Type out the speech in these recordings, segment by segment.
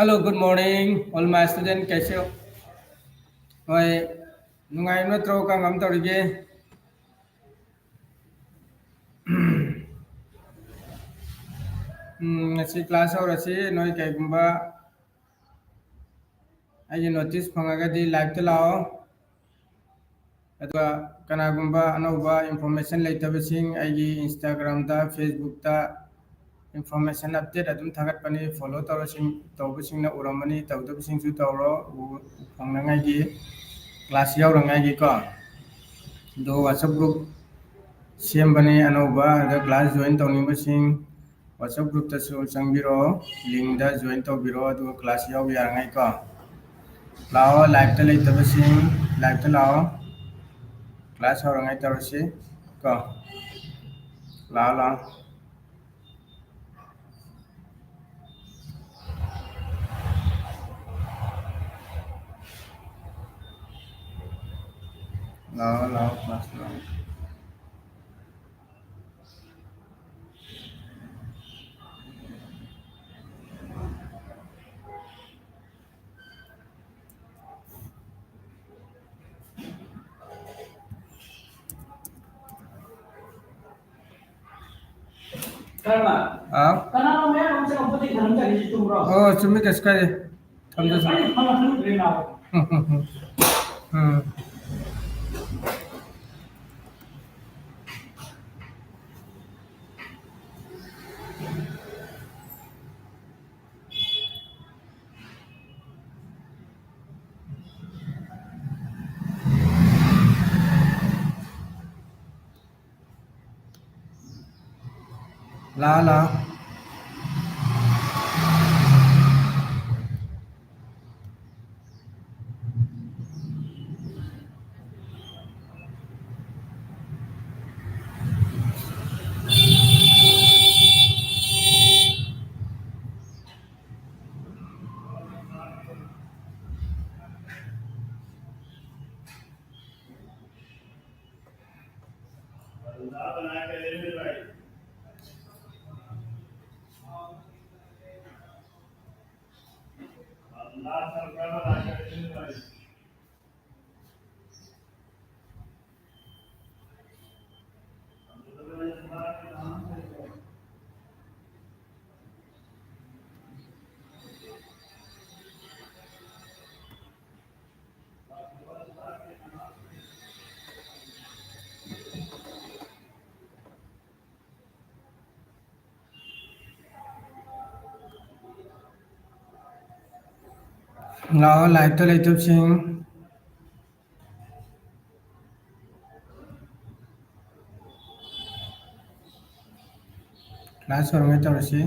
Hello, good morning, all my student. कैसे हो? होय नुंगाई नत्रो का ngam तौरीगे ngasi class horasi noi kaigumba ai notice phangagadi live te lao adwa kanagumba anauba information leitabasing ai Instagram da Facebook da information update adum thagat pani follow tawrasing tawbasing na uramani tawdabasing su tawro phangnangai gi class yaurangai gi ko do WhatsApp group ꯁꯦꯝꯕꯅꯤ ꯑꯅꯧꯕ ꯑꯗ class join ꯇꯧꯅꯤꯡꯕꯁꯤꯡ WhatsApp ꯒ꯭ꯔꯨꯞꯇꯁꯨ ꯆꯪꯕꯤꯔꯣ ꯂꯤꯡꯗ join ꯇꯧꯕꯤꯔꯣ ꯑꯗꯨꯒ class ꯌꯥꯎꯕ ꯌꯥꯔꯉꯥꯏꯀꯣ ꯂꯥꯛꯑꯣ ꯂꯥꯏꯚꯇ ꯂꯩꯇꯕꯁꯤꯡ ꯂꯥꯏꯚꯇ ꯂꯥꯛꯑꯣ class ꯍꯧꯔꯉꯥꯏ ꯇꯧꯔꯁꯤ ꯀꯣ ꯂꯥꯛꯑꯣ ꯂꯥꯛꯑꯣ ꯂꯥꯛꯑꯣ ꯂꯥꯛꯑꯣ ꯀ꯭ꯂꯥꯁ ꯂꯥꯛꯑꯣ ꯑꯣ ꯆꯨꯝꯃꯤ ꯀꯩꯁꯨ ꯀꯥꯏꯗꯦ ꯊꯝꯖꯁꯨ ꯂꯥꯛꯑꯣ ꯂꯥꯛꯑꯣ ꯂꯥꯛꯑꯣ ꯂꯥꯏꯚꯇ ꯂꯩꯇꯕꯁꯤꯡ ꯀ꯭ꯂꯥꯁ ꯍꯧꯔꯉꯥꯏ ꯇꯧꯔꯁꯤ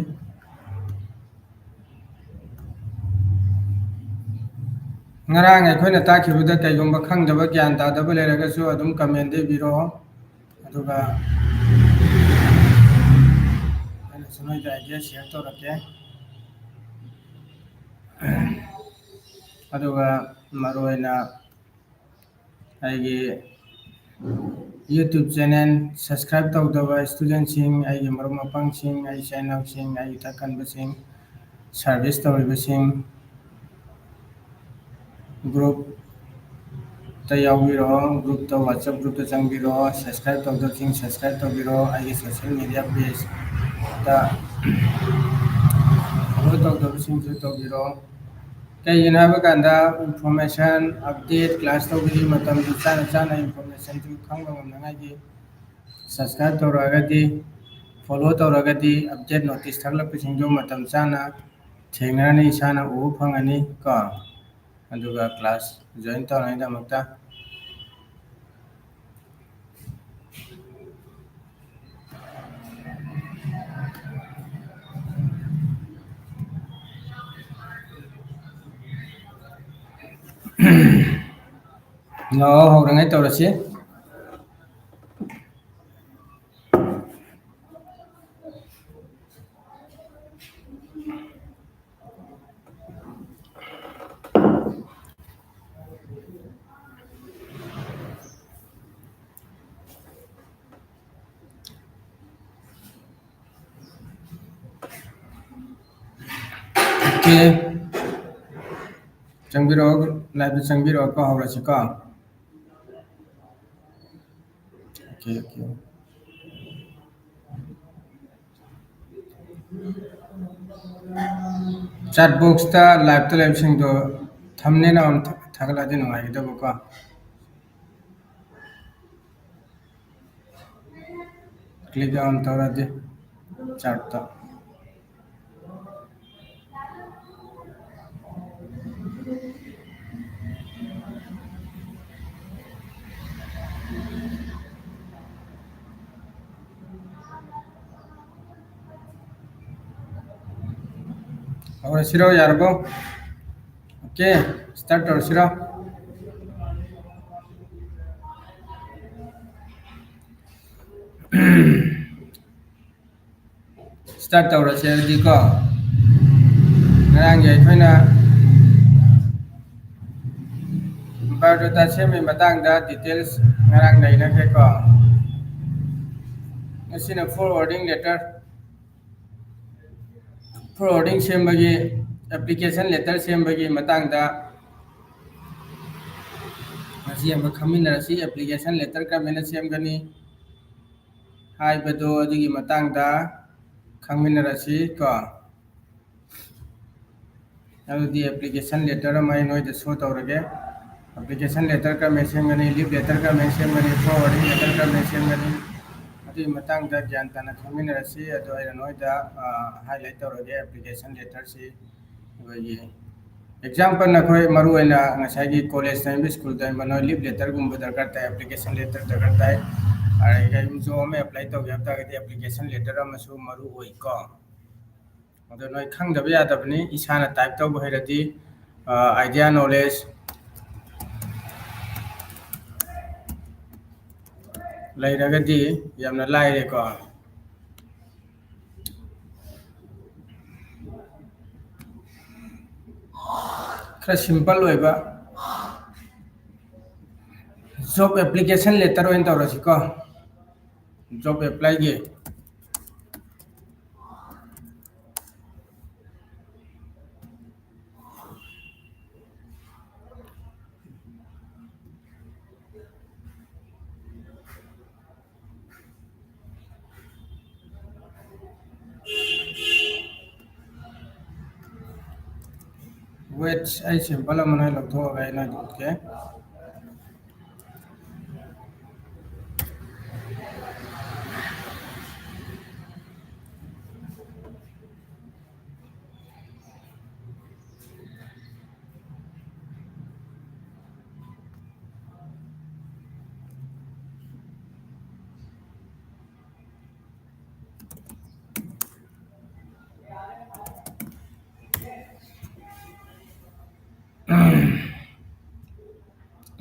ꯉꯔꯥꯡ ꯑꯩꯈꯣꯏꯅ ꯇꯥꯛꯈꯤꯕꯗ ꯀꯩꯒꯨꯝꯕ ꯈꯪꯗꯕ ꯒ꯭ꯌꯥꯟ ꯇꯥꯗꯕ ꯂꯩꯔꯒꯁꯨ ꯑꯗꯨꯝ ꯀꯃꯦꯟꯗ ꯏꯕꯤꯔꯛꯑꯣ ꯑꯗꯨꯒ ꯑꯩꯅꯁꯨ ꯅꯣꯏꯗ ꯑꯥꯏꯗꯤꯌꯥ ꯁꯤꯌꯔ ꯇꯧꯔꯛꯀꯦ ꯑꯗꯨꯒ ꯃꯔꯨꯑꯣꯏꯅ ꯑꯩꯒꯤ ꯌꯨꯇ꯭ꯌꯨꯕ ꯆꯦꯅꯦꯜ ꯁꯕꯁꯀ꯭ꯔꯥꯏꯕ ꯇꯧꯗꯕ ꯁ꯭ꯇꯨꯗꯦꯟꯁꯤꯡ ꯑꯩꯒꯤ ꯃꯔꯨꯞ ꯃꯄꯥꯡꯁꯤꯡ ꯑꯩ ꯏꯆꯤꯟ ꯏꯅꯥꯎꯁꯤꯡ ꯑꯩꯒꯤ ꯊꯛꯈꯟꯕꯁꯤꯡ ꯁꯥꯔꯚꯤꯁ ꯇꯧꯔꯤꯕꯁꯤꯡ ꯒ꯭ꯔꯨꯞꯇ ꯌꯥꯎꯕꯤꯔꯛꯑꯣ ꯒ꯭ꯔꯨꯞꯇ WhatsApp ꯒ꯭ꯔꯨꯞꯇ ꯆꯪꯕꯤꯔꯛꯑꯣ ꯁꯕꯁꯀ꯭ꯔꯥꯏꯕ ꯇꯧꯗꯕꯁꯤꯡ ꯁꯕꯁꯀ꯭ꯔꯥꯏꯕ ꯇꯧꯕꯤꯔꯛꯑꯣ ꯑꯩꯒꯤ ꯁꯣꯁꯤꯌꯦꯜ ꯃꯦꯗꯤꯌꯥ ꯄꯦꯖꯇ ꯐꯣꯂꯣ ꯇꯧꯗꯕꯁꯤꯡꯁꯨ ꯇꯧꯕꯤꯔꯛꯑꯣ ꯀꯩꯒꯤꯅꯣ ꯍꯥꯏꯕ ꯀꯥꯟꯗ ꯏꯟꯐꯣꯔꯃꯦꯁꯟ ꯑꯞꯗꯦꯠ ꯀ꯭ꯂꯥꯁ ꯇꯧꯕꯒꯤ ꯃꯇꯝꯗꯨ ꯆꯥꯅ ꯆꯥꯅ ꯏꯟꯐꯣꯔꯃꯦꯁꯟꯗꯨ ꯈꯪꯕ ꯉꯝꯅꯉꯥꯏꯒꯤ ꯁꯕꯁꯀ꯭ꯔꯥꯏꯕ ꯇꯧꯔꯛꯑꯒꯗꯤ ꯐꯣꯂꯣ ꯇꯧꯔꯒꯗꯤ ꯑꯞꯗꯦꯠ ꯅꯣꯇꯤꯁ ꯊꯥꯒꯠꯂꯛꯄꯁꯤꯡꯗꯨ ꯃꯇꯝ ꯆꯥꯅ ꯊꯦꯡꯅꯔꯅꯤ ꯏꯁꯥꯅ ꯎꯕ ꯐꯪꯉꯅꯤ ꯀꯣ ꯑꯗꯨꯒ ꯀ꯭ꯂꯥꯁ ꯖꯣꯏꯟ ꯇꯧꯅꯉꯥꯏꯗꯃꯛꯇ ꯂꯥꯛꯑꯣ ꯍꯧꯔꯉꯥꯏ ꯇꯧꯔꯁꯤ ओके ꯆꯪꯕꯤꯔꯛꯑꯣ ꯂꯥꯏꯚꯇ ꯆꯪꯕꯤꯔꯛꯑꯣꯀꯣ ꯍꯧꯔꯁꯤꯀꯣ ꯑꯣꯀꯦ ꯑꯣꯀꯦ ꯆꯥꯠ ꯕꯣꯛꯁꯇ ꯂꯥꯏꯚꯇ ꯂꯩꯕꯁꯤꯡꯗꯣ ꯊꯝꯅꯦꯅ ꯑꯃ ꯊꯥꯒꯠꯂꯛꯑꯗꯤ ꯅꯨꯡꯉꯥꯏꯒꯗꯕꯀꯣ क्लिक ऑन तौरदि चार्ट और सिरो यारबो ओके स्टार्ट और सिरो स्टार्ट और से को ngang vậy thôi na biodata semi matang da details ngarang nei na ke ko asina forwarding sembagi application letter sembagi matang da asi am khamina si application letter ka mena semgani hai bado adigi matang da khangmina si ko adi application letter mai noi da show tawrage application letter ka message gani leave letter ka message gani forwarding letter ka message gani adi matang da gyan tana khangmina si ado ai noi da highlight tawrage application letter si agi example na khoi maru ena ngasai gi college time school time no leave letter gumba darkar ta application letter darkar ta ai ga jo me apply to gap ta ga application letter amasu maru oi ko ado noi khangdaba yadabani isana type tawba hairadi idea knowledge lairagadi yamna laire ko khara simple oiba job application letter oin tawrasi ko job apply gi wait ai simple amana lagtho ga ina dutke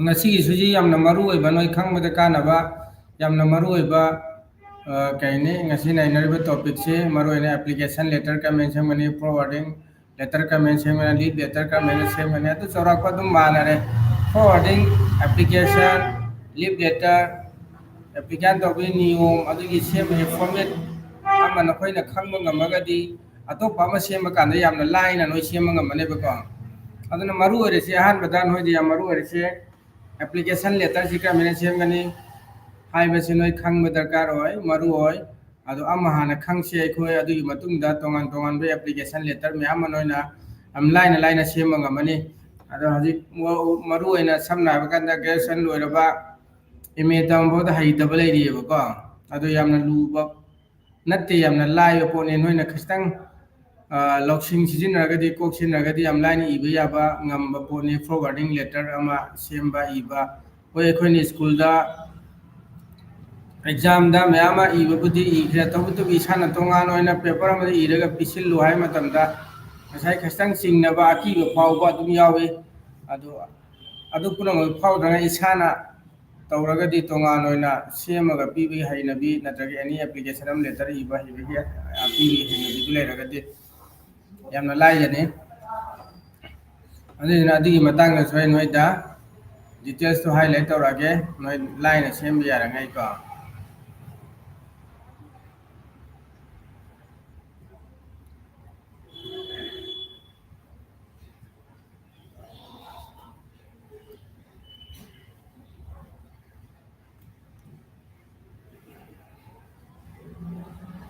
ngasi suji yamna maru oiba noi khangbada kanaba yamna maru oiba kaine ngasi nainariba topic se maru ina application letter ka mention mani forwarding letter ka mention mani lead letter ka mention mani atu chora ko dum manare forwarding application lead letter applicant to bi niyom adu gi sem he format ama na khoina khangba ngamagadi atop ama sem kanda yamna line noi sem ngamane ba ko aduna maru ore se han badan hoidi yam maru ore se application letter si ka mena sem gani hai ba se noi khang ba darkar hoy maru hoy ado ama hana khang se khoi adu gi matung da tongan tongan be application letter me ama noi na am line line sem ngamani ado haji maru ena samna ba kanda graduation loiraba ime tam bo da hai double area ba ko ado yamna lu ba natte yamna lai po ne noi na khastang ꯂꯧꯁꯤꯡ ꯁꯤꯖꯤꯟꯅꯔꯒꯗꯤ ꯀꯣꯛ ꯁꯤꯖꯤꯟꯅꯔꯒꯗꯤ ꯌꯥꯝ ꯂꯥꯏꯅ ꯏꯕ ꯌꯥꯕ ꯉꯝꯕ ꯄꯣꯠꯅꯤ forwarding letter ꯑꯃ ꯁꯦꯝꯕ ꯏꯕ ꯍꯣꯏ ꯑꯩꯈꯣꯏꯅ ꯁ꯭ꯀꯨꯜꯗ ꯑꯦꯛꯖꯥꯝꯗ ꯃꯌꯥꯝ ꯑꯃ ꯏꯕꯕꯨꯗꯤ ꯏꯈ꯭ꯔꯦ ꯇꯧꯕꯇꯕꯨ ꯏꯁꯥꯅ ꯇꯣꯉꯥꯟ ꯑꯣꯏꯅ ꯄꯦꯄꯔ ꯑꯃꯗ ꯏꯔꯒ ꯄꯤꯁꯤꯜꯂꯨ ꯍꯥꯏꯕ ꯃꯇꯝꯗ ꯉꯁꯥꯏ ꯈꯤꯇꯪ ꯆꯤꯡꯅꯕ ꯑꯀꯤꯕ ꯐꯥꯎꯕ ꯑꯗꯨꯝ ꯌꯥꯎꯏ ꯑꯗꯨ ꯄꯨꯝꯅꯃꯛ ꯐꯥꯎꯗꯅ ꯏꯁꯥꯅ ꯇꯧꯔꯒꯗꯤ ꯇꯣꯉꯥꯟ ꯑꯣꯏꯅ ꯁꯦꯝꯃꯒ ꯄꯤꯕꯒꯤ ꯍꯩꯅꯕꯤ ꯅꯠꯇ꯭ꯔꯒ ꯑꯦꯅꯤ ꯑꯦꯄ꯭ꯂꯤꯀꯦꯁꯟ ꯑꯃ ꯂꯦꯇꯔ ꯏꯕ ꯍꯩꯕꯒꯤ ꯄꯤꯕꯒꯤ ꯍꯩꯅꯕꯤꯗꯨ ꯂꯩꯔꯒꯗꯤ ꯌꯥꯝꯅ ꯂꯥꯏꯒꯅꯤ ꯑꯗꯨꯗꯨꯅ ꯑꯗꯨꯒꯤ ꯃꯇꯥꯡꯗꯁꯨ ꯑꯩ ꯅꯣꯏꯗ ꯗꯤꯇꯦꯜꯁꯇꯨ ꯍꯥꯏꯂꯥꯏꯠ ꯇꯧꯔꯛꯑꯒꯦ ꯅꯣꯏ ꯂꯥꯏꯅ ꯁꯦꯝꯕ ꯌꯥꯔꯉꯩꯀꯣ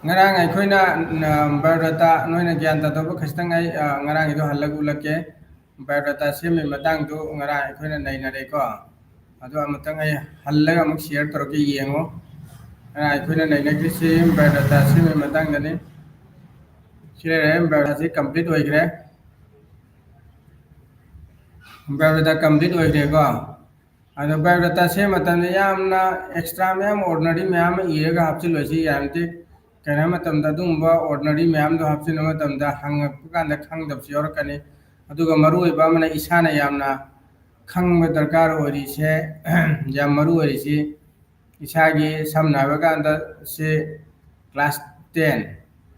ngarang aikoina biodata noina gyan tadaba khastang ai ngarang ido hallagu ulake biodata semi matang du ngarang aikoina nainare ko ado amatang ai hallaga amuk share toroke yengo ngarang aikoina nainagri si biodata semi matang dani share biodata si complete hoigre biodata complete hoigre ko ado biodata se matamne yamna extra ma'am ordinary ma'am iraga hapchiloisi yamti kana matamda dumba ordinary ma'am do hapchina matamda hangakpa kanda khangdabsi yorakani aduga maru oiba amana isana yamna khangba darkar orise yam maru orisi isagi samna haiba kanda se class 10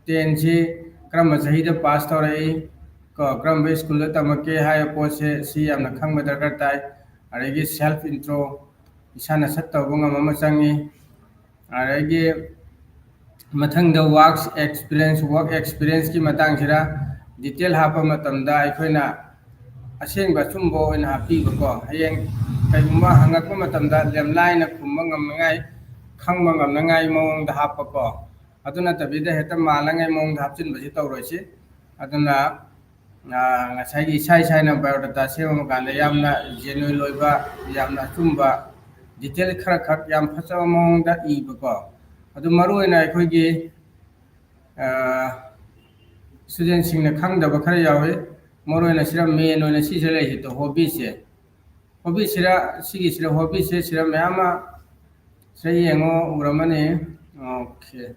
10 si karamba chahida pass taurai ko karamba school da tamake haya pose si yamna khangba darkar tai adagi self intro isana sat tawba ngam ama changi adagi mathangda work experience ki matang sira detail hapa matamda aikoina asengba chumbo oina hapi ko hayeng kaigumba hangakpa matamda lemlaina khumba ngamngai khangba ngamngai mawongda hapa ko aduna tabida heta malangai mawongda hapchin basi tawroisi aduna ngasai isai saina biodata sema kanda yamna genuine loiba yamna chumba detail khara khak yam phachaba mawongda iba ko adu maru oina aikoigi student singna khangdaba khara yawe maru oina sira main oina sira lehi to hobby sira sigi sira hobby sira mayama sira yengo uramani okay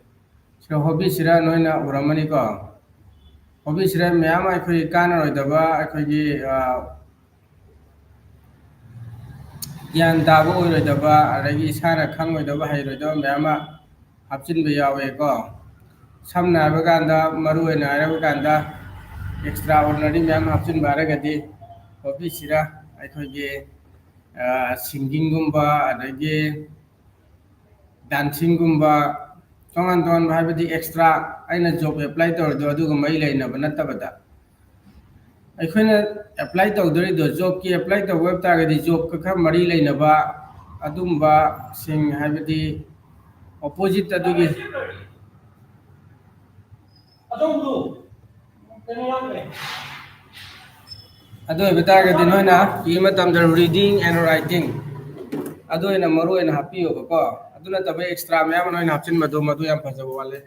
sira hobby sira noina uramani ko hobby sira mayama akhoi kana roidaba akhoi gyan dabo oiroidaba adagi isana khangoidaba hairoidaba mayama hapchinba yawe ko samna haiba kanda maru oina haiba kanda extraordinary mayam hapchinba haragadi hobby sira akhoi singing gumba adagi dancing gumba tongan tongan haibadi extra aina job apply tawrdo aduga mai leinaba natabada aikoina apply tawdori do job ki apply taw web tagadi job ka kha mari leinaba adumba sing haibadi opposite adugi adumdu ado betagadi noina ima tamda reading and writing ado ina maru ina happy ho ko aduna tabe extra mayam noina hapchin madu yam phajaba wale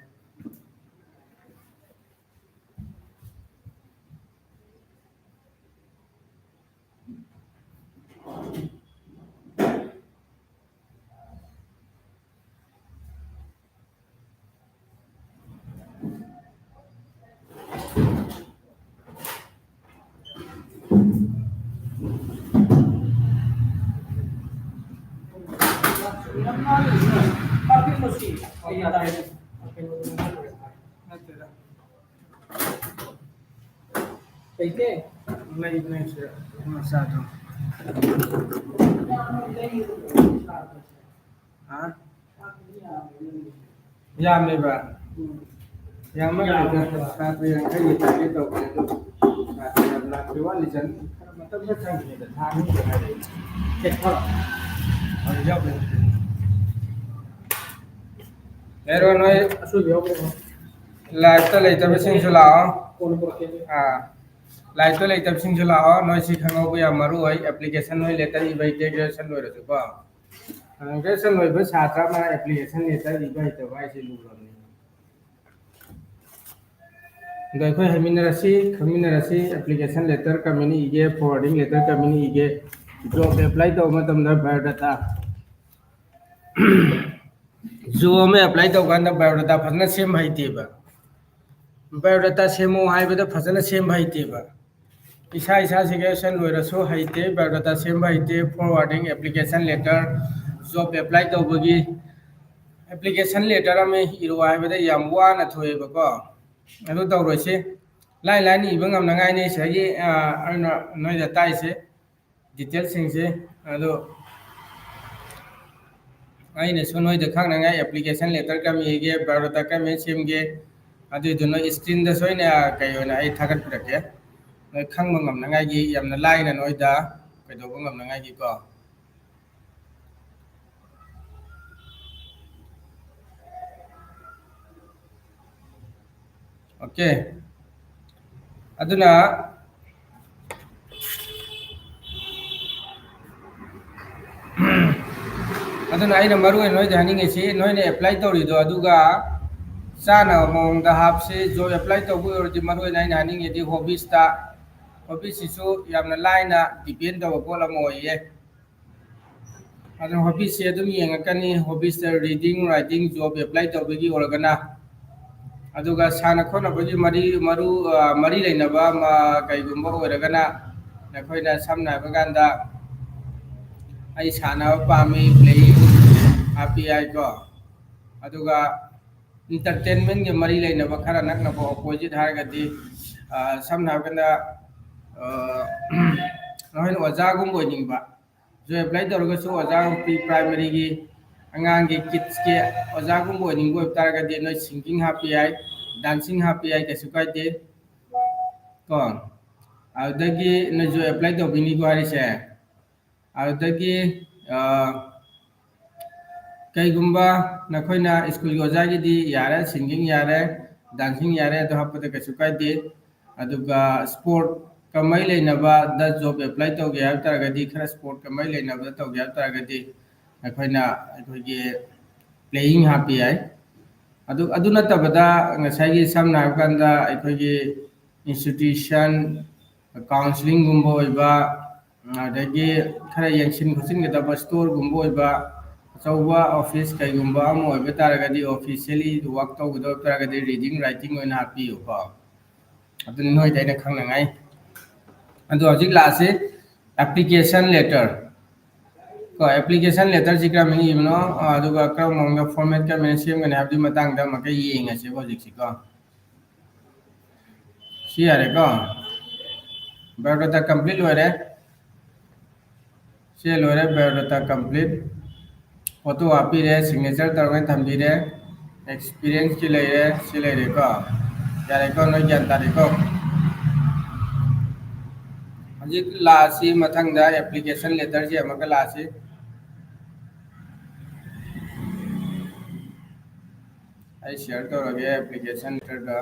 Kaite नहीं sir masado हाँ yam leba yam ma leba saat yang kai tai to saat yang la priwa lijan matam sa thang ni da thang ni da ke thor और job ero noi asu job live ta lai ta sing sula kon ko ke light तो लेते सिंह जुलाओ नोसी खंगो को या मरु है application में लेता ही भाई graduation हो रहा है ग्रेजुएशन में बस छात्रा में एप्लीकेशन लेता ही भाई तो भाई से लूट रहा देखो खमिनरसी एप्लीकेशन लेटर कम्युनी इगे फॉरवर्डिंग लेटर कम्युनी इगे जॉब अप्लाई तो मतलब ना बायोडाटा जो में अप्लाई तो गंदा बायोडाटा फजना सेम है तेबा बायोडाटा सेमो है बता फजना सेम है तेबा isa se graduation loirasu haite biodata semba haite forwarding application letter job apply tawbagi application letter ame iru haibada yam wana thoeba ko adu tawroise lai ni ibang am nangai ni sagi arna noi da tai se detail sing se adu aine sunoi da khang nangai application letter kam ege biodata kam semge adu duno screen da soina kayona ai thagat prake noi khang ngam na ngai gi yamna lai na noi da kai do ngam na ngai gi ko okay अदुना अदुना आइना मरु नोय जानिंगेसी नोयने apply तौरिदो अदुगा चाना मौंगदा हापसे जो apply तौबु ओरदि मरु आइना हानिंगेदि हॉबीस्ता हॉबीसिसु यामना लाइना depend तौबा पोला मोये अदुना हॉबीसे अदुम येंगकनी हॉबीस्ता रीडिंग राइटिंग जॉब अप्लाई तौबगी ओरगना अदुगा साना खोनबगी मरी लेनबा कईगुंबा ओरगना नखोइना समना बगांदा आई साना पामी प्लेइंग आरपीआई को अदुगा इंटरटेनमेंट के मरी लेनबा खरा नकनबो अपोजिट हारगदी समना बगांदा नोइन ओजागुम ओइनिंगबा जो अप्लाई तौरगसु ओजागुम प्री प्राइमरी की अंगांग के किड्स के ओजागुम ओइनिंगबो तारगदी नोइ सिंगिंग आरपीआई डांसिंग आरपीआई कैसु काइदे को अदगी न जो अप्लाई तौबिनी को हारिसे अदगी कईगुंबा नखोइना स्कूल ओजागिदी यारे सिंगिंग यारे डांसिंग यारे तो हपदे कैसु काइदे अदुगा स्पोर्ट कमाई लेनबा द जॉब अप्लाई तौगे हाब तारगदी खरा स्पोर्ट कमाई लेनबा तौगे हाब तारगदी नखोइना अखोइगे प्लेइंग आरपीआई अदु नतबदा ngसाइगी समना हाबकांदा अखोइगे इंस्टीट्यूशन काउंसलिंग गुंबो इबा अदगी खरा यंगसिन खुसिन गदबा स्टोर गुंबो इबा अचौबा ऑफिस कईगुंबा अमो इबा तारगदी ऑफिशियली वर्क तौगदो तारगदी रीडिंग राइटिंग ओइना हापियो को अदु नोय दैना खंगनांगाई अदु हजिक लासे एप्लीकेशन लेटर को एप्लीकेशन लेटर जिक्रा मिनी इबनो अदुगा क्रम मंगा फॉर्मेट का मेन सेम गने हाबदी मतंग दा मके येंगसे हजिक सिको सी यारे को बायोडाटा कंप्लीट होरे से लोरे बायोडाटा कंप्लीट फोटो आपी रे सिग्नेचर तौरगन थमदी रे एक्सपीरियंस की लेरे से लेरे को यारे को नोय ज्ञान तारे को हजिक लासी मथंग दा एप्लीकेशन लेटर जे अमका लासी आई शेयर तौरगे एप्लीकेशन लेटर दा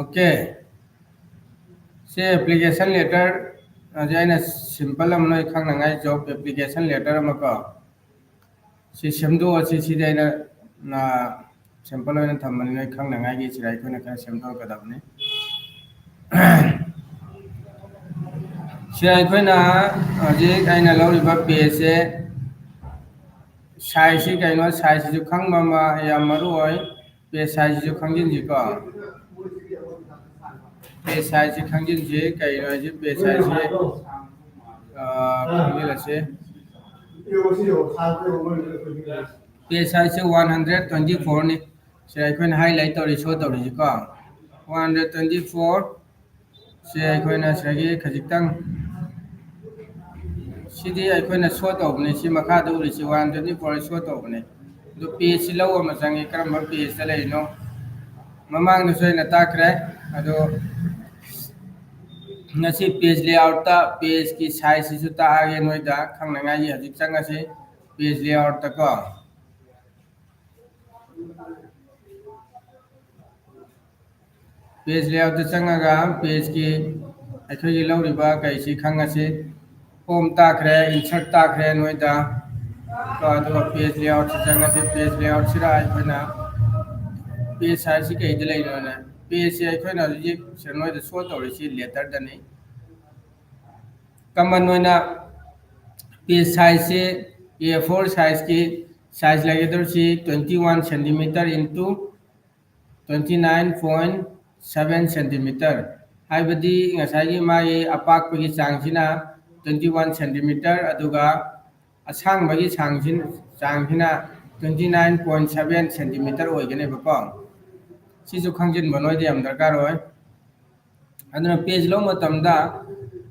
ओके से एप्लीकेशन लेटर अजाइना सिंपल अमनो खंगनांगाई जॉब एप्लीकेशन लेटर अमको से सेमदो अछि सिदैना ना सिंपल होइना थमनि नै खंगनांगाई गी सिराय खोना का सेमदो गदबने सिराय खोना अजे आइना लौरिबा पेज से साइज से कइनो साइज जु खंगबा या मरु होय पेज साइज जु खंगिन जी को पेज साइज से खंगिन जे कइनो जे पेज साइज से खंगिलसे पेज साइज से 124 नि से अखोइन हाइलाइट तौरी शो तौरी जी को 124 से अखोइना सगी खजितंग सिदी अखोइना शो तौबने सि मखा दौरी सि 124 शो तौबने दो पेज सि लौ अमा संगे करम पेज ता लेनो ममांग न सोइना ताखरे अदो नसी पेज लेआउट ता पेज की साइज सु ता आगे नोइदा खंगनांगाई हजिक चंगासे पेज लेआउट ता को पेज लेआउट ता चंगागा पेज की अखोई लौरिबा कैसी खंगासे होम ताखरे इंसर्ट ताखरे नोइदा को अदो पेज लेआउट चंगासे पेज लेआउट सिरा अखोइना पेज साइज सि कई दले नोना पेज से अखोइना हजिक नोइदा शो तौरी सि लेटर दने कमन नोइना पेज साइज से A4 साइज की साइज लगे तो 21 सेंटीमीटर इंटू 29.7 सेंटीमीटर हाइबदी ngसाई माई अपाक पगी चांगसिना 21 सेंटीमीटर अदुगा असांग बगी चांगसिना 29.7 सेंटीमीटर ओइगने बको सिजु खंजिन बनोइदे हम दरकार होय अदुना पेज लो मतमदा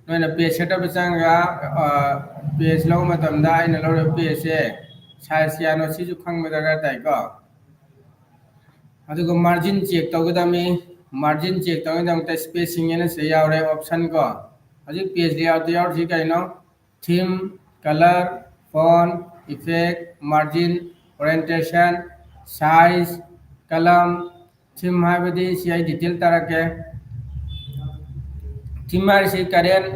नोइना पेज सेटअप चांगा पेज लो मतमदा आइना लो पेज से साइज यानो सिजु खंग दरकार ताइ को अदुगा मार्जिन चेक तौगदामी मार्जिन चेक तौगदाम ता स्पेसिंग एना से यावरे ऑप्शन को हजि पेज लेआउट यावर सि कइनो theme, color, font, effect, margin, orientation, size, column, theme हाइबदी सी आई डिटेल तारके theme हाइसी current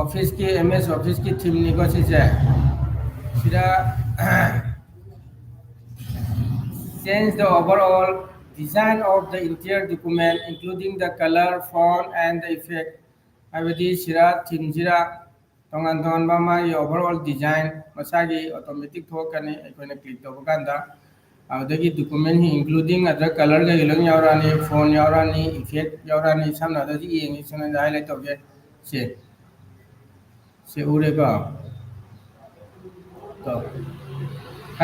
office की MS office की theme निको सिसे सिरा change the overall design of the interior document including the color, font and the effect हाइबदी सिरा theme सिरा तोंगान तोंगान बा मागी overall design मसागी automatic थोकने अखोने click तोबकांदा आउदगी document ही including other color का इलोंग यावरानी font यावरानी effect यावरानी सामना दजी येंगी सुने highlight तोगे से उरेगा तो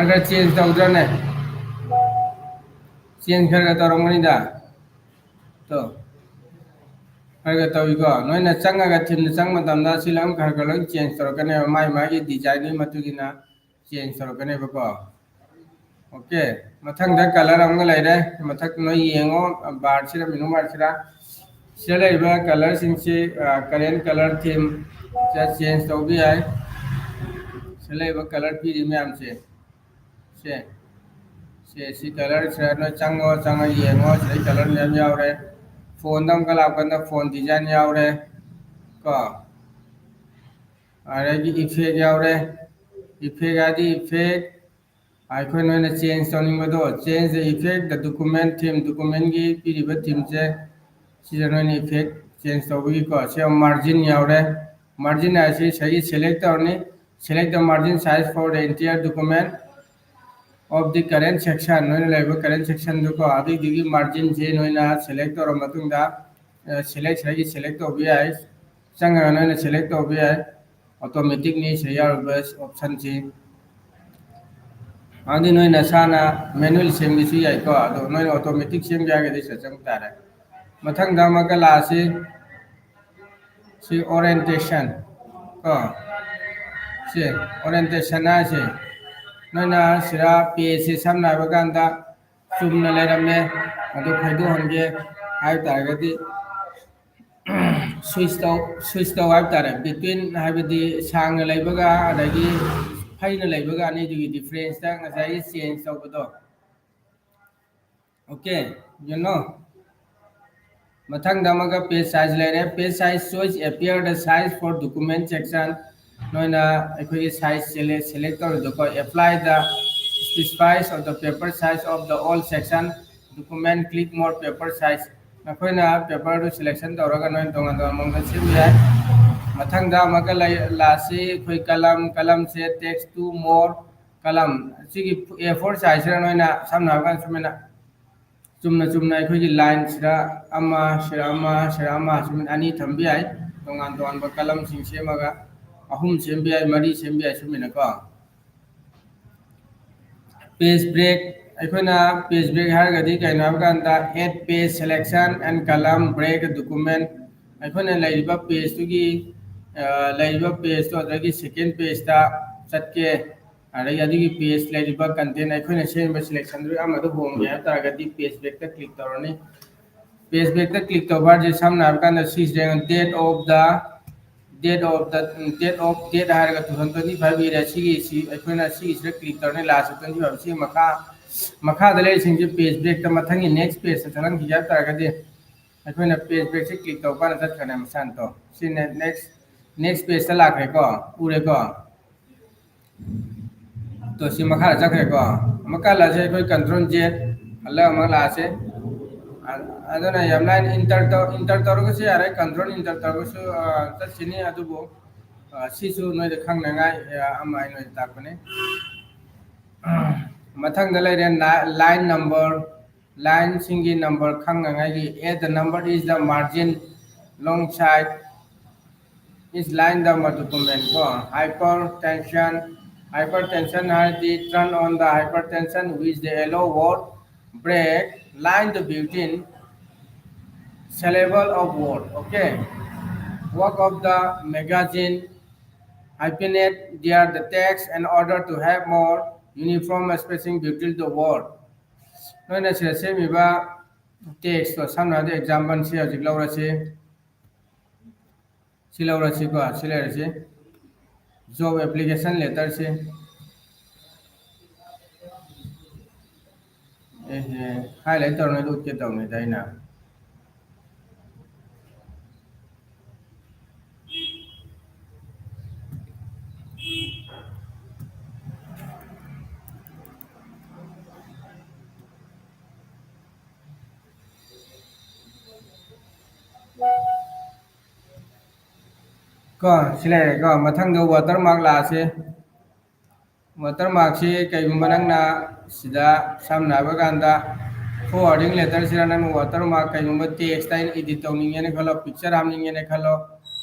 अगर change तौद्रने change करके तौरंगनी दा तो अगर तौइको नोइना चंगा थीम चंग मतमदा सिलम खरगलों change तौरकने माई मागी डिजाइन नि मतुगिना change तौरकने बको ओके मथंग दा कलर अमगा लाइरे मथक नो येंगो बार सिरा मिनु बार सिरा सिरा लाइबा कलर सिंसे करेंट कलर थीम जा change तौबी आय सिरा लाइबा कलर पी मैम से सी कलर सिरा नो चंगो चंगा येंगो सिरा कलर मैम यावरे फोन दम कला कंदा फोन डिजाइन यावरे को अरेगी इफेक्ट यावरे इफेक्ट आदि इफेक्ट आइखोन नोइना चेंज तौनिंग बदो change the effect the document theme document की पीरिबा theme से सिजा नोइना effect change तौबगी को से margin यावरे margin आसी सही select तौरनी select the margin size for the entire document of the current section नोइना Laiba current section दुको आदि दिगी margin से नोइना select तौर मतुंगदा select सही select तौबी आय संगा नोइना select तौबी आय automatic नि से यावबा option से आदि नोइना साना मैनुअल सेमगिसु याइको अदो नोइना ऑटोमेटिक सेम जागे सचंग तारे मथंग दामका लासे सी ओरिएंटेशन को से ओरिएंटेशन आसे नोइना सिरा पेज से सामना बगांदा चुमना लेरमे अदो फैदो हनगे हाय तारगदी स्विच तो हाय तारे बिटवीन हायबदी सांग लाइबगा अदगी फाइना लाइबगा नि दुगी डिफरेंस ता ngasai change तौबदो ओके you know मथंग दामगा पेज साइज लेरे page size choice appear the size for document section नोइना एखोगी साइज select तौर दोको apply the specifies of the paper size of the all section document click more paper size नखोइना paper दो selection तौरगा नोइन तोंगा तो मंगदा सिबिया मथंग दामगा लासी खोई कलम से text to more कलम सिगी A4 साइज रा नोइना सामना गान सुमेना चुमना अखोई लाइन सिरा सुमिन अनी थम्बी आय तोंगान तोंगान बा कलम सिंग सेमगा अहुम सेमबी आय मरी सेमबी आय सुमिना को पेज ब्रेक अखोइना पेज ब्रेक हारगदी कैना गांदा एड पेज सिलेक्शन एंड कलम ब्रेक डॉक्यूमेंट अखोइना लाइबा पेज तुगी लाइबा पेज तो अदगी सेकंड पेज ता चटके अरे यदि पेज लाइबा कंटेंट अखोइना सेमबा सिलेक्शन दु अमदो होंगे तारगदी पेज ब्रेक ता क्लिक तौरनी पेज ब्रेक ता क्लिक तौबा जे सामना गांदा सिस डेट ऑफ डेट हारगा 2025 इरा सिगी सी अखोइना सिगी से क्लिक तौरनी लास्ट 25 सी मखा दले सिंजे पेज ब्रेक ता मथंगी नेक्स्ट पेज चलन की जा तारगदी अखोइना पेज ब्रेक से क्लिक तौबा न चटखने मसान तो सी नेक्स्ट पेज ता लाखरे को उरे को तो सी मखा चखरे को मका लासे कोई कंट्रोल जेड अल्लाह मला से अदना यमलाइन इंटर तौरगो से आरे कंट्रोल इंटर तौरगो से तसिनी अदुबो सिसु नोय द खंगनाय अमाय नोय ताकने मथंग द लेरे लाइन नंबर लाइन सिंगी नंबर खंगनाय की at the number is the margin long side is line number document को hypertension has the turn on the hypertension which the yellow word break line the built-in syllable of word okay work of the magazine hyphenate there the text in order to have more uniform spacing between the word नोइना से मिबा text तो सामना दे example से हजिक लौरा से सिलौरा से को सिलेर से job application letter से highlight तौर उठ के तौना को सिले को मथंग वाटर मार्क लासे वाटर मार्क से कईगुंबा नंगना सिदा सामनाबा कांदा फॉरवर्डिंग लेटर सिरा नंग वाटर मार्क कईगुंबा टेक्स्ट टाइन एडिट तौनिंगेने खलो पिक्चर हामनिंगेने खलो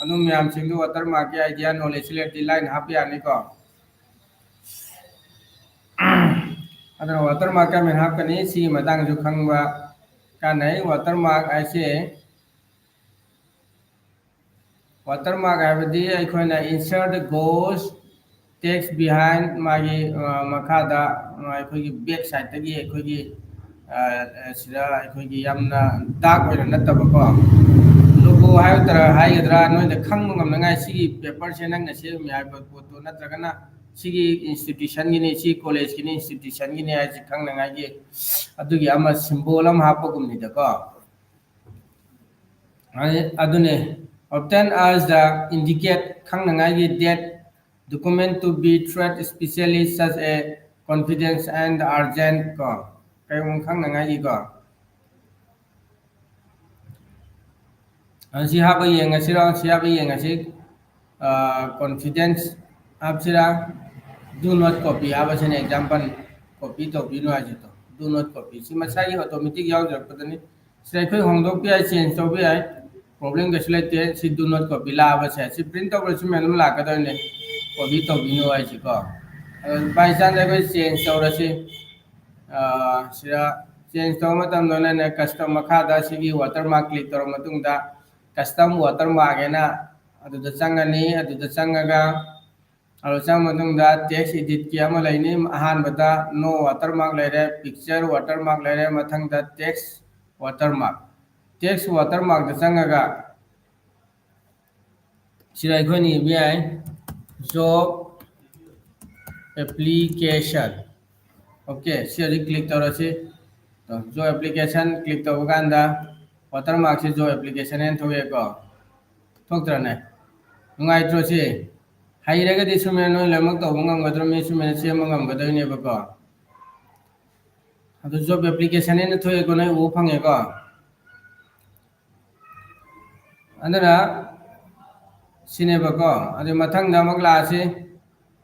अनु म्याम सिंगु वाटर मार्क के आइडिया नॉलेज लेती लाइन हापि यानी को अदर वाटर मार्क का में हापकनी सी मतंग जो खंगबा कानै वाटर मार्क ऐसे watermark हाबदी अखोना insert ghost text behind मागी मखादा अखोगी बैक साइड तगी अखोगी सिदा अखोगी यामना डार्क होइना नतबको लोगो हायतरा हायगदरा नोइदा खंगबो ngमनाय सिगी पेपर से नंगना से मियाय फोटो नत्रगना सिगी इंस्टीट्यूशन गिनी सी कॉलेज गिनी इंस्टीट्यूशन गिनी आइ खंगनाय गी अदुगी अमा सिंबल अम हापगुमनिदको अदुने obtain as the indicate khangnagai date document to be treat especially such a confidence and urgent ko kayong khangnagai ko si haba yenga sira si haba yenga si confidence absira do not copy haba sen example copy to bino ajito do not copy si masai automatic yaw jarpadani sai khoi hongdok pi ai change to bi ai problem कैसे लेते सी do not copy लाभ से सी print तब से madam लाकदने copy तौबीनो आइसिको by chance अगर change तौरसी सिरा change तौर मतम दोने कस्टम मखादा सिगी वाटरमार्क क्लिक तौर मतुंगदा कस्टम वाटरमार्क एना अदुदा चंगनी अदुदा चंगगा अरो चंग मतुंगदा टेक्स्ट एडिट की अमा लैनी अहानबदा नो वाटरमार्क लेरे पिक्चर वाटरमार्क लेरे मथंगदा text watermark text watermark the चंगगा सिराय खोनी बिआई जॉब एप्लीकेशन ओके सिरि क्लिक तौरसी तो जो एप्लीकेशन क्लिक तौगांदा वाटरमार्क से जो एप्लीकेशन एन थोएको थोक्त्रने नुंगाइत्रोसी हाइरगदि सुमे नो लमक तौबंगमगद्रो मे सुमे सेमंगमगदनेबको अदु जॉब एप्लीकेशन एन थोएको नै उ फंगेको अंदना सिनेबको अदे मथंग दमक लासी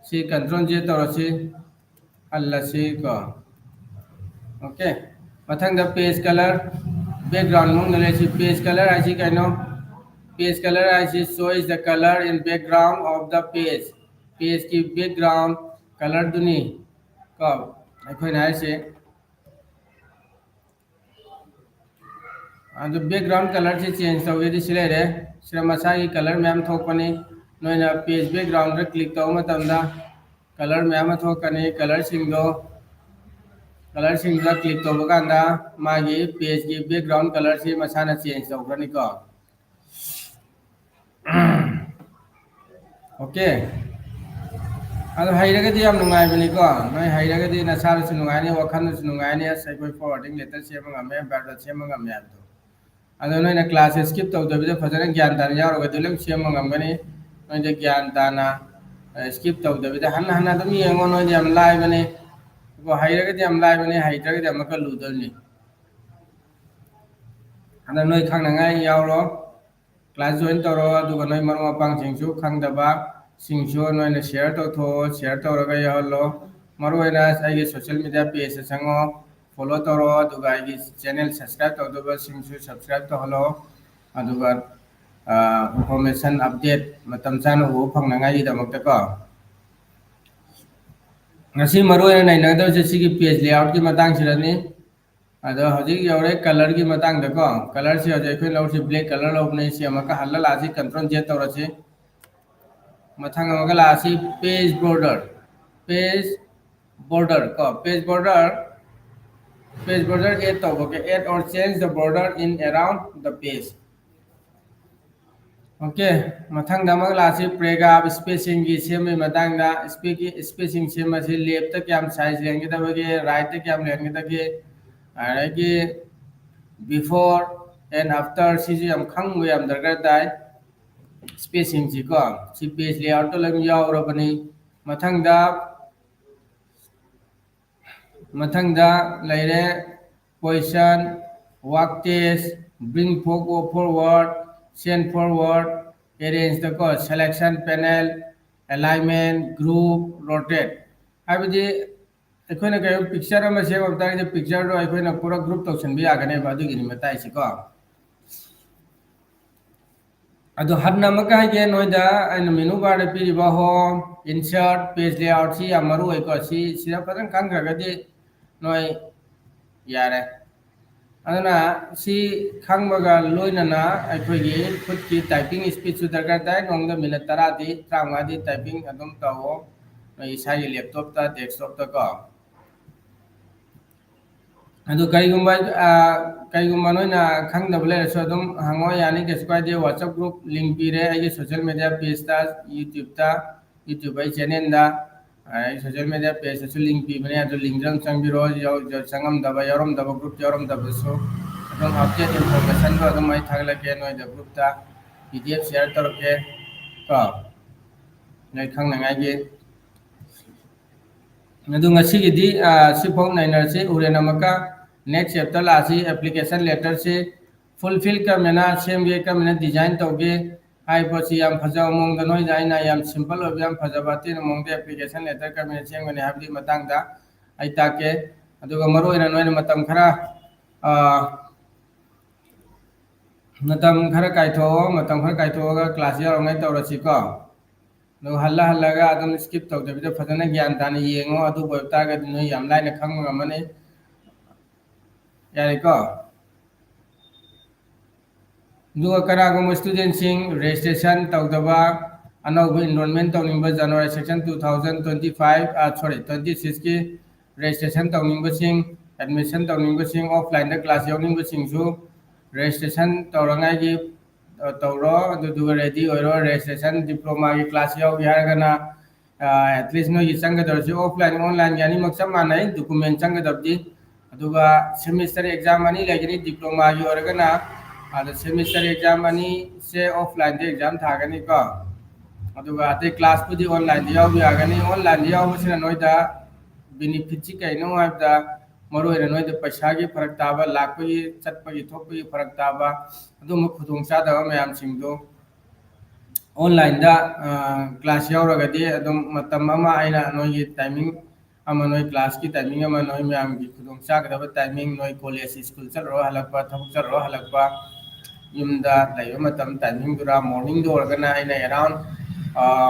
सी कंट्रोल जे तौरसी अल्लासी को ओके मथंग द पेज कलर बैकग्राउंड मुंग ले सी पेज कलर आसी कनो पेज कलर आसी shows the colour in background of the page की बैकग्राउंड कलर दुनी को अखोना आसे अदु बैकग्राउंड कलर से चेंज तौवेदि सिलेरे सिरा मसागी कलर मैम थोकनी नोइना पेज बैकग्राउंड रे क्लिक तौ मतमदा कलर मैम थोकनी कलर सिंगदा क्लिक तौबगांदा मागी पेज की बैकग्राउंड कलर से मसाना चेंज तौखनी को ओके अदु हाइरगदि याम नुंगाइबनी को नोइ हाइरगदि नसारसु नुंगाइनी वखनसु नुंगाइनी सैकोइ फॉरवर्डिंग लेटर सेमंगमे बारदा सेमंगमे यादो अदो नोइना क्लास स्किप तौदबिदा फजन ज्ञान दान यारोगदि लम सेमंगमगनी नोइदे ज्ञान दाना स्किप तौदबिदा हन हन दम येंगो नोइदे याम लाइबनी को हाइरगदि याम लाइबनी हाइद्रगदि याम का लुदलनी अदो नोइ खंगनांगाय यावरो क्लास जॉइन तौरो अदुगा नोइ मरम पांग सिंगसु खंगदबा सिंगसु नोइना शेयर तौथो शेयर तौरगा यावलो मरोइना आइगे सोशल मीडिया पेज संगो फॉलो तौरो अदुगा आइगे चैनल सब्सक्राइब तौदबा सिंगसु सब्सक्राइब तौहलो अदुगा इंफॉर्मेशन अपडेट मतम चानो हो फंगनांगाय दमकतको ngasi maroina nainagda sigi page layout ki matang sirani ado hojik yaure color की matang dako color से hojai khoi lawsi black color lawne si amaka halla lasi control j tawrasi mathang amaka lasi page border ko page border add tawboke add or change the border in around the page okay मथंग दमक लासी प्रेगाब spacing की सेम मतंगदा spacing सेम से left क्या साइज लेंगे तबगे राइट क्या लेंगे तबगे अरगे बिफोर एंड आफ्टर सिजी हम खंग वे हम दरकार ताई स्पेसिंग जी को सी पेज लेआउट तो लग यावरबनी मथंगदा मथंगदा लेरे position wrap text bring forward send forward arrange the को selection panel alignment group rotate हाबदी अखोना कयो पिक्चर अमा सेव तारे पिक्चर रो अखोना पूरा ग्रुप तौसन भी आगने बादुगी नि मताई से को अदो हन्ना मका के नोइदा अन मेनू बार पीरिबा होम इंसर्ट पेज लेआउट सी अमरु को सी सिरा फदन खंगरगदि नोय यारे अदना सी खंगबगा लोइनना अखोगी खुद की टाइपिंग स्पीड सु दरकार ताई नोंग मिनट 10 दी 35 दी टाइपिंग अदम ताओ इसाई लैपटॉप ता डेस्कटॉप ता को अदु कईगुम्बा नोइना खंगदब लेरसो अदुम हंगो यानी केसपाइदे व्हाट्सएप ग्रुप लिंक पीरे आई सोशल मीडिया पेज ता यूट्यूब आई चैनल दा आई सोशल मीडिया पेज सु लिंक पीबने अदु लिंक जंग चंगबिरो जो संगम दबा यरम दबा ग्रुप यरम दबा सो अदुम अपडेट इंफॉर्मेशन रो अदुम आई थागला के नोइदा ग्रुप ता पीडीएफ शेयर तरके को नै खंगनांगाई अदु ngasiगidi सिफों नाइनरसे उरेन अमका नेक्स्ट चैप्टर लासी एप्लीकेशन लेटर से फुलफिल करमेना सेमगे करमेना डिजाइन तौगे हाई पसी याम फजा मोंग द नोय जाइना याम सिंपल ऑफ याम फजा बाती न मोंग एप्लीकेशन लेटर करमेना सेमगने हाबदी मतंग दा आई ताके अदुगा मरो एना नोय मतम खरा काइथो क्लास यारंगाई तौरसी को नो हल्ला हल्लागा अदम स्किप तौदबिदा फजना ज्ञान ताने येंगो अदु बोयतागा नो याम लाइना खंग मने यारे को दुआ करागुम स्टूडेंट सिंग रजिस्ट्रेशन तौदबा अनौब एनरोलमेंट तौनिंबा जनवरी सेक्शन 2025 सॉरी 26 की रजिस्ट्रेशन तौनिंबा सिंग एडमिशन तौनिंबा सिंग ऑफलाइन द क्लास यावनिंबा सिंगसु रजिस्ट्रेशन तौरंगाई की तौरो अदुगा रेडी ओइरो रजिस्ट्रेशन डिप्लोमा की क्लास याव यारगना एटलीस्ट नो चंगदरसु ऑफलाइन ऑनलाइन यानी मक्सम मानै डॉक्यूमेंट चंगदबदी अदुगा सेमेस्टर एग्जाम अनि लेगनी डिप्लोमा की ओरगना आद सेमेस्टर एग्जाम अनि से ऑफलाइन दे एग्जाम थागनी को अदुगा अते क्लास पुदी ऑनलाइन याव यागनी ऑनलाइन याव सिना नोइदा बेनिफिट ची कैनो हाबदा मरो एना नोइदा पैसा की फरक ताबा लाखपगी चटपगी थोपगी फरक ताबा अदुम खुदोंग चादा मयाम सिंगदो ऑनलाइन दा क्लास यावरगदी अदुम मतम अमा आइना नोइगी टाइमिंग अमा नोइ क्लास की टाइमिंग अमा नोइ मयाम की खुदोंग चागदबा टाइमिंग नोइ कॉलेज स्कूल चलरो हलकपा थबक चलरो हलकपा युमदा लाइबा मतम टाइमिंग दुरा मॉर्निंग दो ऑर्गना आइना अराउंड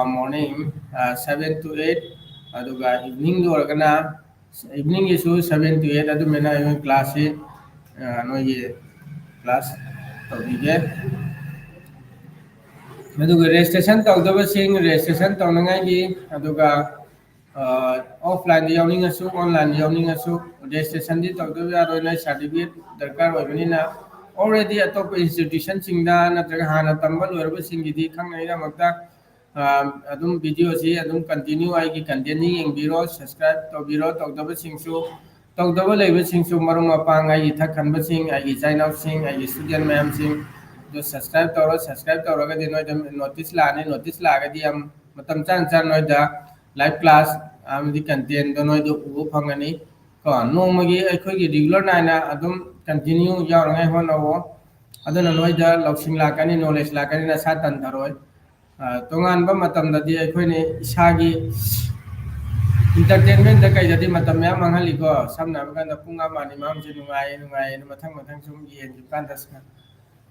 मॉर्निंग 7 to 8 अदुगा इवनिंग दो ऑर्गना इवनिंग इशू 7 to 8 अदु मेना क्लास से नोइ क्लास तौबीगे अदुगा रजिस्ट्रेशन तौदबसिंग रजिस्ट्रेशन तौनंगाई अदुगा ऑफलाइन यावनिंगसु ऑनलाइन यावनिंगसु रजिस्ट्रेशन दी तौदब यारोइना सर्टिफिकेट दरकार होइबनिना ऑलरेडी अतोप इंस्टीट्यूशन सिंगदा नत्रगा हाना तंबल ओरब सिंगिदी खंगनाइदा मक्ता अदुम वीडियो सी अदुम कंटिन्यू आइगी कंटेंट नि यंगबिरो सब्सक्राइब तौबिरो तौदब सिंगसु तौदब लेबे सिंगसु मरुम अपांग आइगी थखनब सिंग आइगी चाइना सिंग आइगी स्टूडेंट मैम सिंग जो सब्सक्राइब तौरगा दि नोइदा नोटिस लाने नोटिस लागदी हम मतम चान चान नोइदा लाइव क्लास आमदी कंटेंट दो नोइदो उबो फंगनी को नोमगी अखोगी रेगुलर नाइना अदुम कंटिन्यू यावरंगाई होनवो अदुना नोइदा लौसिंग लाकनी नॉलेज लाकनी ना सातन थरोय तोंगानबा मतम ददि अखोइने इसागी इंटरटेनमेंट दा कई मतम या मंगलिको समना बगन पुंगा मानी माम से नुंगाई मथंग मथंग सुम येन कांदा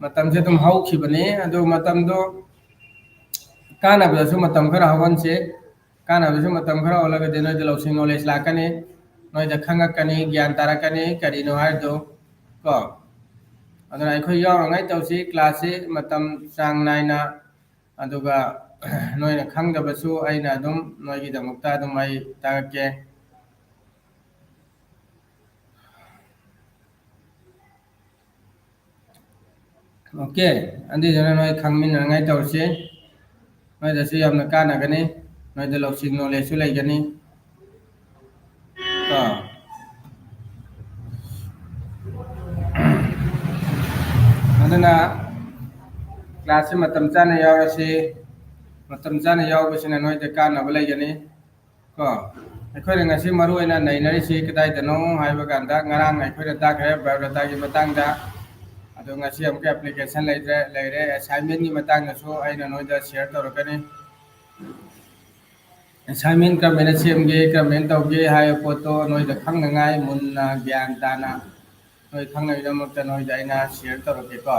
मतम से तुम हौखिबने अदो मतम दो कानाबदसु मतम खरा हवनसे कानाबदसु मतम खरा ओलगा दे नोइ लौसिंग नॉलेज लाकनी नोइ द खंगकनी ज्ञान तारकनी करिनो हाइदो को अदना अखोइ यावरंगाई तौसी क्लास से मतम चांग नाइना अदुगा नोइना खंगदबसु आइना अदुम नोइगी दमक्ता अदुम आई तागके ओके ꯑꯗꯨꯗꯨꯅ ꯅꯣꯏ ꯈꯪꯃꯤꯟꯅꯉꯥꯏ ꯇꯧꯔꯁꯤ ꯅꯣꯏꯗꯁꯨ ꯌꯥꯝꯅ ꯀꯥꯟꯅꯒꯅꯤ ꯅꯣꯏꯗ ꯂꯧꯁꯤꯡ ꯅꯣꯂꯦꯖꯁꯨ ꯂꯩꯒꯅꯤ ꯀꯣ ꯑꯗꯨꯅ ꯀ꯭ꯂꯥꯁꯁꯤ ꯃꯇꯝ ꯆꯥꯅ ꯌꯥꯎꯔꯁꯤ ꯃꯇꯝ ꯆꯥꯅ ꯌꯥꯎꯕꯁꯤꯅ ꯅꯣꯏꯗ ꯀꯥꯟꯅꯕ ꯂꯩꯒꯅꯤ ꯀꯣ ꯑꯩꯈꯣꯏꯅ ꯉꯁꯤ ꯃꯔꯨꯑꯣꯏꯅ ꯅꯩꯅꯔꯤꯁꯤ ꯀꯗꯥꯏꯗꯅꯣ ꯍꯥꯏꯕ ꯀꯥꯟꯗ ꯉꯔꯥꯡ ꯑꯩꯈꯣꯏꯅ ꯇꯥꯈ꯭ꯔꯦ ꯕꯥꯏꯑꯣꯗꯥꯇꯥꯒꯤ ꯃꯇꯥꯡꯗ ꯑꯗꯣ ꯉꯁꯤ ꯑꯃꯨꯛꯀ ꯑꯦꯄ꯭ꯂꯤꯀꯦꯁꯟ ꯂꯩꯔꯦ ꯑꯦꯁꯥꯏꯟꯃꯦꯟꯒꯤ ꯃꯇꯥꯡꯗꯁꯨ ꯑꯩꯅ ꯅꯣꯏꯗ ꯁꯤꯌꯔ ꯇꯧꯔꯛꯀꯅꯤ ꯑꯦꯁꯥꯏꯟꯃꯦꯟ ꯀꯔꯝꯍꯥꯏꯅ ꯁꯦꯝꯒꯦ ꯀꯔꯝꯍꯥꯏꯅ ꯇꯧꯒꯦ ꯍꯥꯏꯕ ꯄꯣꯠꯇꯣ ꯅꯣꯏꯗ ꯈꯪꯅꯉꯥꯏ ꯃꯨꯟꯅ ꯒ꯭ꯌꯥꯟ ꯇꯥꯅ ꯅꯣꯏ ꯈꯪꯅꯕꯒꯤꯗꯃꯛꯇ ꯅꯣꯏꯗ ꯑꯩꯅ ꯁꯤꯌꯔ ꯇꯧꯔꯛꯀꯦꯀꯣ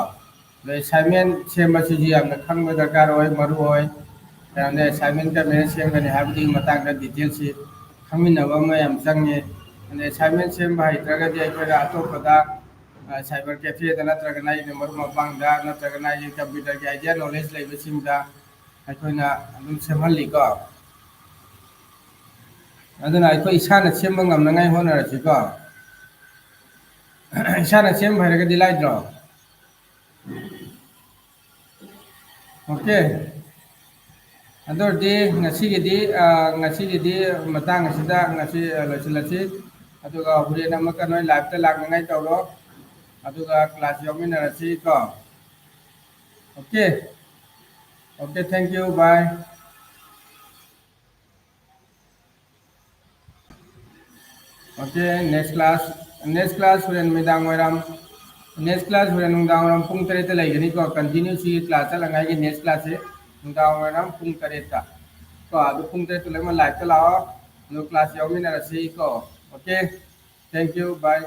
ꯑꯗꯣ ꯑꯦꯁꯥꯏꯟꯃꯦꯟ ꯁꯦꯝꯕꯁꯤꯁꯨ ꯌꯥꯝꯅ ꯈꯪꯕ ꯗꯔꯀꯥꯔ ꯑꯣꯏ ꯃꯔꯨ ꯑꯣꯏ ꯀꯩꯅꯣꯗ ꯑꯦꯁꯥꯏꯟꯃꯦꯟ ꯀꯔꯝꯍꯥꯏꯅ ꯁꯦꯝꯒꯅꯤ ꯍꯥꯏꯕꯗꯨꯒꯤ ꯃꯇꯥꯡꯗ ꯗꯤꯇꯦꯜꯁꯤ ꯈꯪꯃꯤꯟꯅꯕ ꯑꯃ ꯌꯥꯝ ꯆꯪꯉꯦ ꯑꯗ ꯑꯦꯁꯥꯏꯟꯃꯦꯟ ꯁꯦꯝꯕ ꯍꯩꯇ꯭ꯔꯒꯗꯤ ꯑꯩꯈꯣꯏꯅ ꯑꯇꯣꯞꯄꯗ ꯁꯥꯏꯕꯔ ꯀꯦꯐꯦꯗ ꯅꯠꯇ꯭ꯔꯒꯅ ꯑꯩꯒꯤ ꯃꯔꯨꯞ ꯃꯄꯥꯡꯗ ꯅꯠꯇ꯭ꯔꯒꯅ ꯑꯩꯒꯤ ꯀꯝꯄ꯭ꯌꯨꯇꯔꯒꯤ ꯑꯥꯏꯗꯤꯌꯥ ꯅꯣꯂꯦꯖ ꯂꯩꯕꯁꯤꯡꯗ ꯑꯩꯈꯣꯏꯅ ꯑꯗꯨꯝ ꯁꯦꯝꯍꯜꯂꯤꯀꯣ ꯑꯗꯨꯅ ꯑꯩꯈꯣꯏ ꯏꯁꯥꯅ ꯁꯦꯝꯕ ꯉꯝꯅꯉꯥꯏ ꯍꯣꯠꯅꯔꯁꯤꯀꯣ ꯏꯁꯥꯅ ꯁꯦꯝꯕ ꯍꯩꯔꯒꯗꯤ ꯂꯥꯏꯗ꯭ꯔꯣ ꯑꯣꯀꯦ ꯑꯗꯨ ꯑꯣꯏꯔꯗꯤ ꯉꯁꯤꯒꯤꯗꯤ ꯃꯇꯥꯡ ꯑꯁꯤꯗ ꯉꯁꯤ ꯂꯣꯏꯁꯤꯜꯂꯁꯤ ꯑꯗꯨꯒ ꯍꯣꯔꯦꯟ ꯑꯃꯛꯀ ꯅꯣꯏ ꯂꯥꯏꯚꯇ ꯂꯥꯛꯅꯉꯥꯏ ꯇꯧꯔꯣ ꯑꯗꯨꯒ ꯀ꯭ꯂꯥꯁ ꯌꯥꯎꯃꯤꯟꯅꯔꯁꯤ ꯀꯣ okay okay thank you bye okay next class ꯍꯣꯔꯦꯟ ꯅꯨꯃꯤꯗꯥꯡ ꯋꯥꯏꯔꯝ ꯅꯦꯛꯁ ꯀ꯭ꯂꯥꯁ ꯍꯣꯔꯦꯟ ꯅꯨꯡꯗꯥꯡ ꯋꯥꯏꯔꯝ ꯄꯨꯡ 8ꯗ ꯂꯩꯒꯅꯤꯀꯣ ꯀꯟꯇꯤꯅ꯭ꯌꯨꯁꯤ ꯀ꯭ꯂꯥꯁ ꯆꯠꯂꯉꯥꯏꯒꯤ ꯅꯦꯛꯁ ꯀ꯭ꯂꯥꯁꯁꯦ ꯅꯨꯡꯗꯥꯡ ꯋꯥꯏꯔꯝ ꯄꯨꯡ 8ꯗ ꯀꯣ ꯑꯗꯨ ꯄꯨꯡ 8ꯗ ꯂꯣꯏꯅꯃꯛ ꯂꯥꯏꯚꯇ ꯂꯥꯛꯑꯣ ꯑꯗꯨ ꯀ꯭ꯂꯥꯁ ꯌꯥꯎꯃꯤꯟꯅꯔꯁꯤ ꯀꯣ ꯑꯣꯀꯦ ꯊꯦꯡꯛ ꯌꯨ ꯕꯥꯏ